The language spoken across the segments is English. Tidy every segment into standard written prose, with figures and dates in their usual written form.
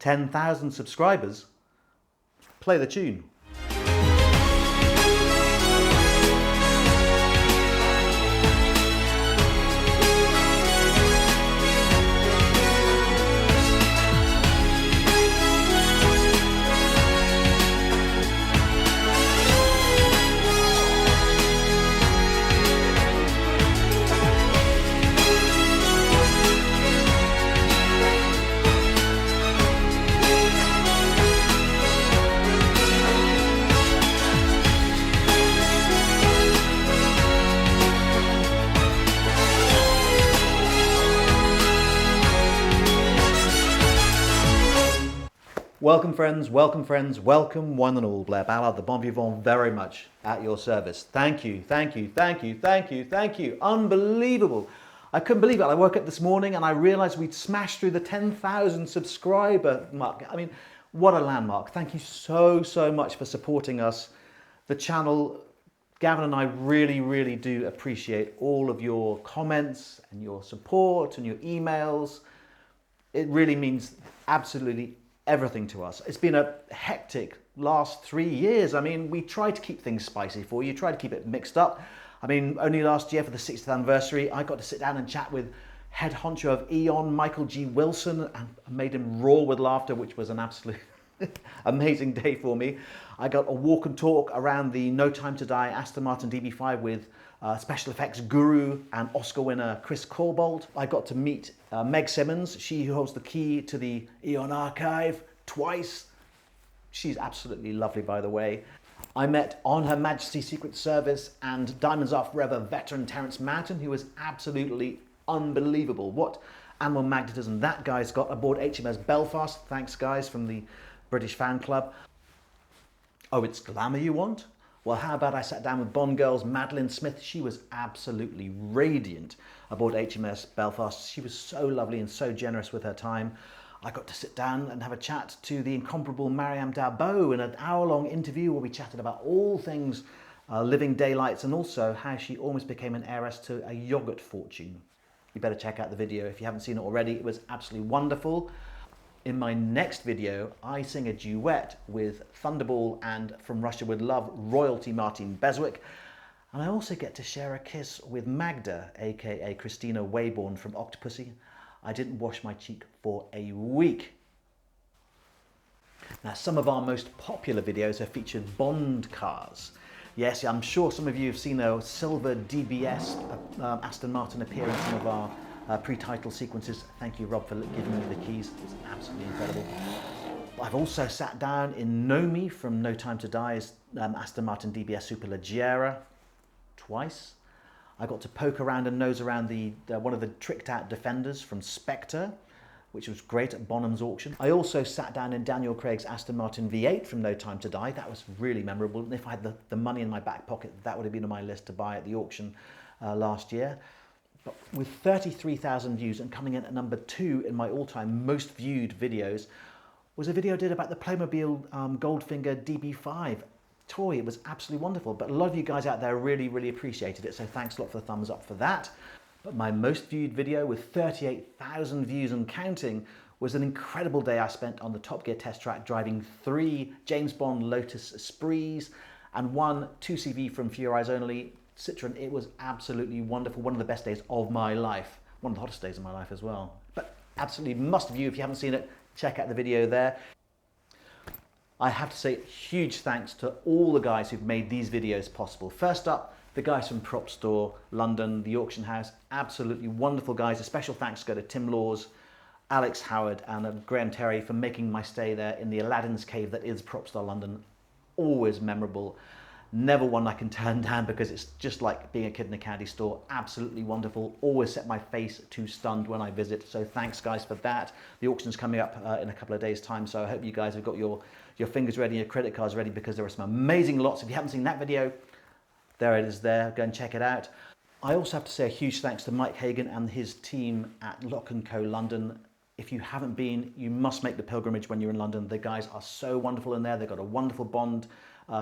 10,000 subscribers, play the tune. Welcome friends, welcome one and all. Blair Ballard, the Bond Vivant, very much at your service. Thank you, thank you, thank you, thank you, thank you. Unbelievable. I couldn't believe it. I woke up this morning and I realized we'd smashed through the 10,000 subscriber mark. I mean, what a landmark. Thank you so much for supporting us. The channel, Gavin and I really do appreciate all of your comments and your support and your emails. It really means absolutely everything to us. It's been a hectic last 3 years. I mean, we try to keep things spicy for you, try to keep it mixed up. I mean, only last year for the 60th anniversary, I got to sit down and chat with head honcho of Eon, Michael G. Wilson, and made him roar with laughter, which was an absolute amazing day for me. I got a walk and talk around the No Time to Die Aston Martin DB5 with special effects guru and Oscar winner Chris Corbold. I got to meet Meg Simmons, she who holds the key to the Eon archive, twice. She's absolutely lovely, by the way. I met On Her Majesty's Secret Service and Diamonds Are Forever veteran Terence Mountain, who was absolutely unbelievable. What animal magnetism that guy's got aboard HMS Belfast. Thanks guys from the British fan club. Oh, it's glamour you want? Well, how about I sat down with Bond girls Madeline Smith. She was absolutely radiant aboard HMS Belfast. She was so lovely and so generous with her time. I got to sit down and have a chat to the incomparable Mariam Darboe in an hour-long interview where we chatted about all things living daylights and also how she almost became an heiress to a yogurt fortune. You better check out the video if you haven't seen it already. It was absolutely wonderful. In my next video, I sing a duet with Thunderball and From Russia With Love royalty Martin Beswick. And I also get to share a kiss with Magda, aka Christina Wayborn from Octopussy. I didn't wash my cheek for a week. Now, some of our most popular videos have featured Bond cars. Yes, I'm sure some of you have seen a silver DBS Aston Martin appear in some of our pre-title sequences. Thank you, Rob, for giving me the keys. It's absolutely incredible. I've also sat down in Nomi from No Time to Die's Aston Martin DBS Superleggera twice. I got to poke around and nose around the one of the tricked out Defenders from Spectre, which was great at Bonham's auction. I also sat down in Daniel Craig's Aston Martin V8 from No Time to Die. That was really memorable. And if I had the money in my back pocket, that would have been on my list to buy at the auction last year. But with 33,000 views and coming in at number 2 in my all-time most viewed videos was a video I did about the Playmobil Goldfinger DB5 toy. It was absolutely wonderful, but a lot of you guys out there really appreciated it, so thanks a lot for the thumbs up for that. But my most viewed video with 38,000 views and counting was an incredible day I spent on the Top Gear test track driving 3 James Bond Lotus Esprits and 1 2CV from For Your Eyes Only Citroen. It was absolutely wonderful. One of the best days of my life. One of the hottest days of my life as well. But absolutely must view. If you haven't seen it, check out the video there. I have to say huge thanks to all the guys who've made these videos possible. First up, the guys from Propstore London, the auction house. Absolutely wonderful guys. A special thanks go to Tim Laws, Alex Howard and Graham Terry for making my stay there in the Aladdin's cave that is Propstore London always memorable. Never one I can turn down because it's just like being a kid in a candy store. Absolutely wonderful. Always set my face to stunned when I visit. So thanks guys for that. The auction's coming up in a couple of days time. So I hope you guys have got your fingers ready, your credit cards ready, because there are some amazing lots. If you haven't seen that video, there it is there. Go and check it out. I also have to say a huge thanks to Mike Hagan and his team at Lock & Co London. If you haven't been, you must make the pilgrimage when you're in London. The guys are so wonderful in there. They've got a wonderful Bond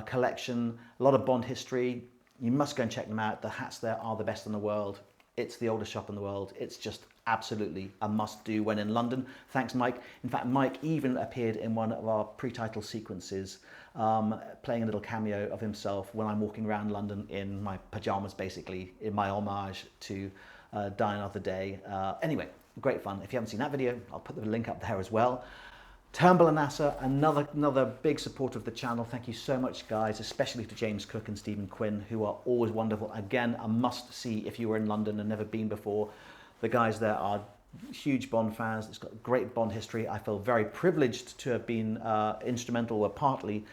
collection, a lot of Bond history. You must go and check them out. The hats there are the best in the world. It's the oldest shop in the world. It's just absolutely a must do when in London. Thanks, Mike. In fact, Mike even appeared in one of our pre-title sequences, playing a little cameo of himself when I'm walking around London in my pajamas, basically, in my homage to Die Another Day. Anyway, great fun. If you haven't seen that video, I'll put the link up there as well. Turnbull Asser, another big supporter of the channel. Thank you so much, guys, especially to James Cook and Stephen Quinn, who are always wonderful. Again, a must-see if you were in London and never been before. The guys there are huge Bond fans. It's got great Bond history. I feel very privileged to have been instrumental or partly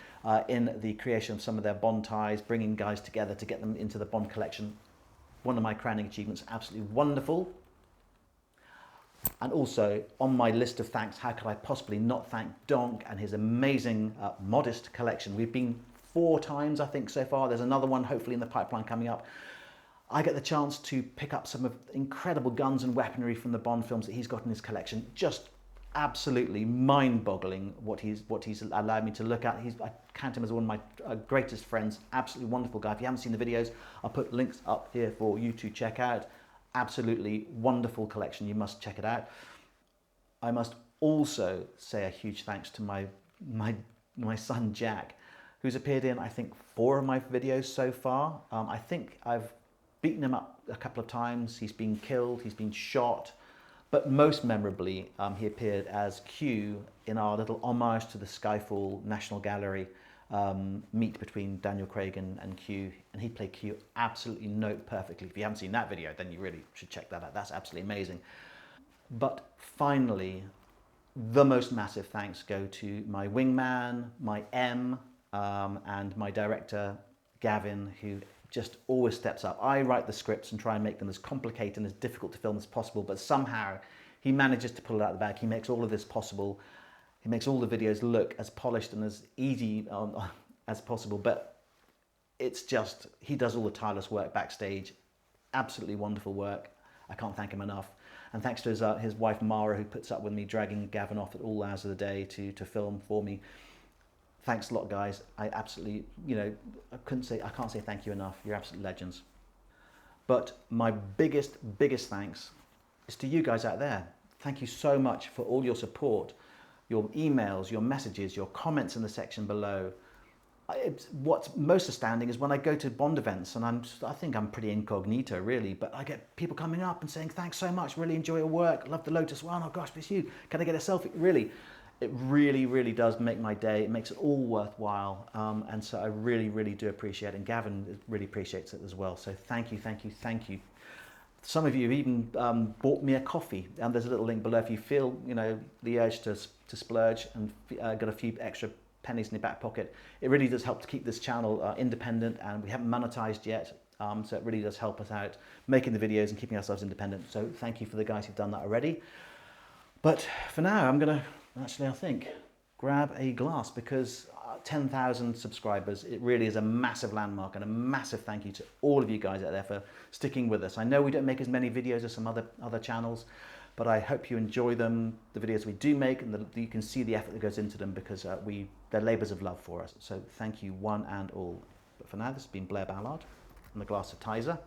in the creation of some of their Bond ties, bringing guys together to get them into the Bond collection. One of my crowning achievements, absolutely wonderful. And also on my list of thanks, how could I possibly not thank Donk and his amazing modest collection. We've been 4 times, I think, so far. There's another one hopefully in the pipeline coming up. I get the chance to pick up some of the incredible guns and weaponry from the Bond films that he's got in his collection. Just absolutely mind-boggling what he's allowed me to look at. I count him as one of my greatest friends. Absolutely wonderful guy. If you haven't seen the videos, I'll put links up here for you to check out. Absolutely wonderful collection. You must check it out. I must also say a huge thanks to my son Jack, who's appeared in, I think, 4 of my videos so far. I think I've beaten him up a couple of times. He's been killed, he's been shot, but most memorably, he appeared as Q in our little homage to the Skyfall National Gallery meet between Daniel Craig and Q, and he played Q absolutely note perfectly. If you haven't seen that video, then you really should check that out. That's absolutely amazing. But finally, the most massive thanks go to my wingman, my M, and my director, Gavin, who just always steps up. I write the scripts and try and make them as complicated and as difficult to film as possible, but somehow he manages to pull it out of the bag. He makes all of this possible. He makes all the videos look as polished and as easy as possible, but it's just, he does all the tireless work backstage. Absolutely wonderful work. I can't thank him enough. And thanks to his wife Mara, who puts up with me dragging Gavin off at all hours of the day to film for me. Thanks a lot, guys. I absolutely, I can't say thank you enough. You're absolute legends. But my biggest thanks is to you guys out there. Thank you so much for all your support, your emails, your messages, your comments in the section below. What's most astounding is when I go to Bond events, and I think I'm pretty incognito really, but I get people coming up and saying, thanks so much, really enjoy your work, love the Lotus one, oh gosh, it's you, can I get a selfie? Really, it really does make my day. It makes it all worthwhile, and so I really do appreciate it, and Gavin really appreciates it as well. So thank you. Some of you have even bought me a coffee, and there's a little link below if you feel the urge to splurge and got a few extra pennies in your back pocket. It really does help to keep this channel independent, and we haven't monetized yet, so it really does help us out making the videos and keeping ourselves independent. So thank you for the guys who've done that already. But for now, I'm gonna actually, I think, grab a glass, because 10,000 subscribers, it really is a massive landmark, and a massive thank you to all of you guys out there for sticking with us. I know we don't make as many videos as some other channels, but I hope you enjoy them, the videos we do make, and you can see the effort that goes into them, because they're labours of love for us. So thank you one and all. But for now, this has been Blair Ballard and the glass of Tizer,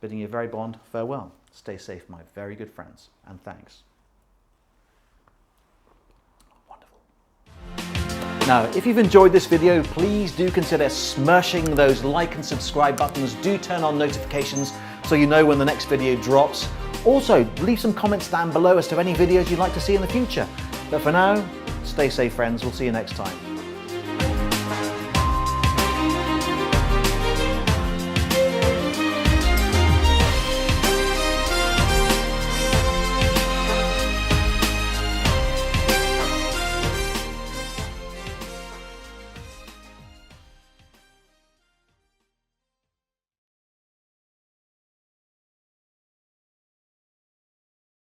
bidding you very Bond farewell. Stay safe, my very good friends, and thanks. Now, if you've enjoyed this video, please do consider smashing those like and subscribe buttons. Do turn on notifications so you know when the next video drops. Also, leave some comments down below as to any videos you'd like to see in the future. But for now, stay safe, friends. We'll see you next time.